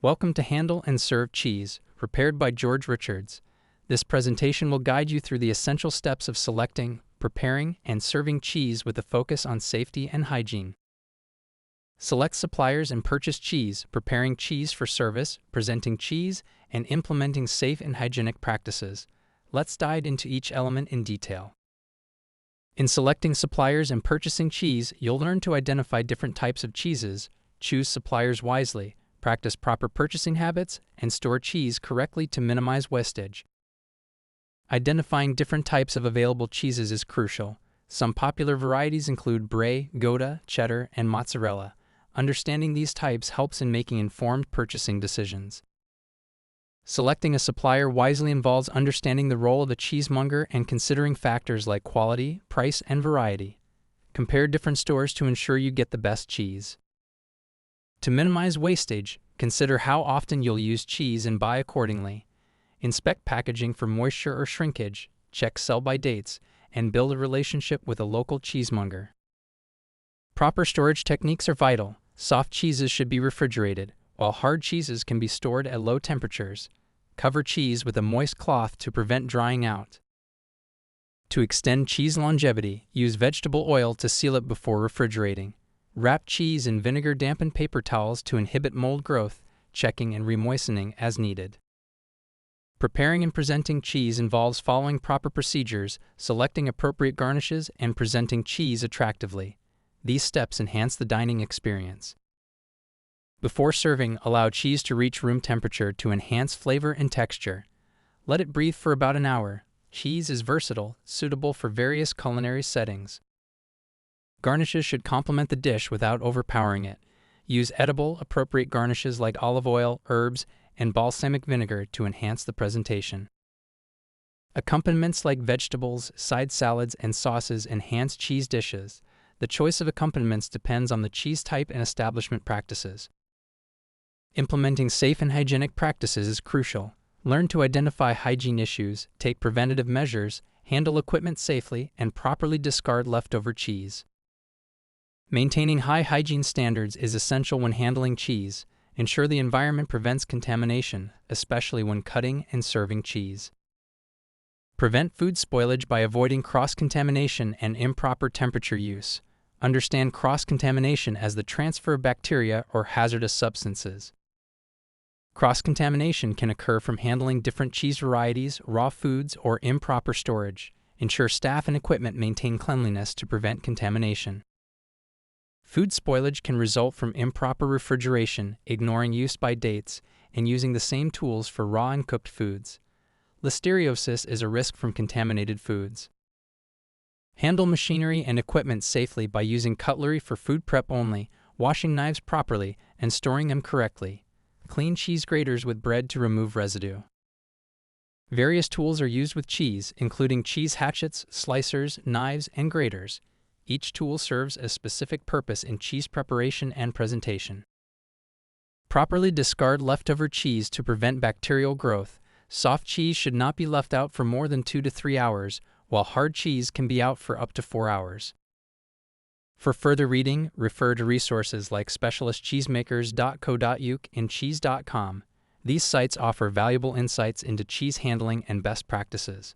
Welcome to Handle and Serve Cheese, prepared by George Richards. This presentation will guide you through the essential steps of selecting, preparing, and serving cheese with a focus on safety and hygiene. Select suppliers and purchase cheese, preparing cheese for service, presenting cheese, and implementing safe and hygienic practices. Let's dive into each element in detail. In selecting suppliers and purchasing cheese, you'll learn to identify different types of cheeses, choose suppliers wisely, practice proper purchasing habits, and store cheese correctly to minimize wastage. Identifying different types of available cheeses is crucial. Some popular varieties include Brie, Gouda, cheddar, and mozzarella. Understanding these types helps in making informed purchasing decisions. Selecting a supplier wisely involves understanding the role of the cheesemonger and considering factors like quality, price, and variety. Compare different stores to ensure you get the best cheese. To minimize wastage, consider how often you'll use cheese and buy accordingly. Inspect packaging for moisture or shrinkage, check sell-by dates, and build a relationship with a local cheesemonger. Proper storage techniques are vital. Soft cheeses should be refrigerated, while hard cheeses can be stored at low temperatures. Cover cheese with a moist cloth to prevent drying out. To extend cheese longevity, use vegetable oil to seal it before refrigerating. Wrap cheese in vinegar-dampened paper towels to inhibit mold growth, checking and remoistening as needed. Preparing and presenting cheese involves following proper procedures, selecting appropriate garnishes, and presenting cheese attractively. These steps enhance the dining experience. Before serving, allow cheese to reach room temperature to enhance flavor and texture. Let it breathe for about an hour. Cheese is versatile, suitable for various culinary settings. Garnishes should complement the dish without overpowering it. Use edible, appropriate garnishes like olive oil, herbs, and balsamic vinegar to enhance the presentation. Accompaniments like vegetables, side salads, and sauces enhance cheese dishes. The choice of accompaniments depends on the cheese type and establishment practices. Implementing safe and hygienic practices is crucial. Learn to identify hygiene issues, take preventative measures, handle equipment safely, and properly discard leftover cheese. Maintaining high hygiene standards is essential when handling cheese. Ensure the environment prevents contamination, especially when cutting and serving cheese. Prevent food spoilage by avoiding cross-contamination and improper temperature use. Understand cross-contamination as the transfer of bacteria or hazardous substances. Cross-contamination can occur from handling different cheese varieties, raw foods, or improper storage. Ensure staff and equipment maintain cleanliness to prevent contamination. Food spoilage can result from improper refrigeration, ignoring use-by dates, and using the same tools for raw and cooked foods. Listeriosis is a risk from contaminated foods. Handle machinery and equipment safely by using cutlery for food prep only, washing knives properly, and storing them correctly. Clean cheese graters with bread to remove residue. Various tools are used with cheese, including cheese hatchets, slicers, knives, and graters. Each tool serves a specific purpose in cheese preparation and presentation. Properly discard leftover cheese to prevent bacterial growth. Soft cheese should not be left out for more than 2 to 3 hours, while hard cheese can be out for up to 4 hours. For further reading, refer to resources like specialistcheesemakers.co.uk and cheese.com. These sites offer valuable insights into cheese handling and best practices.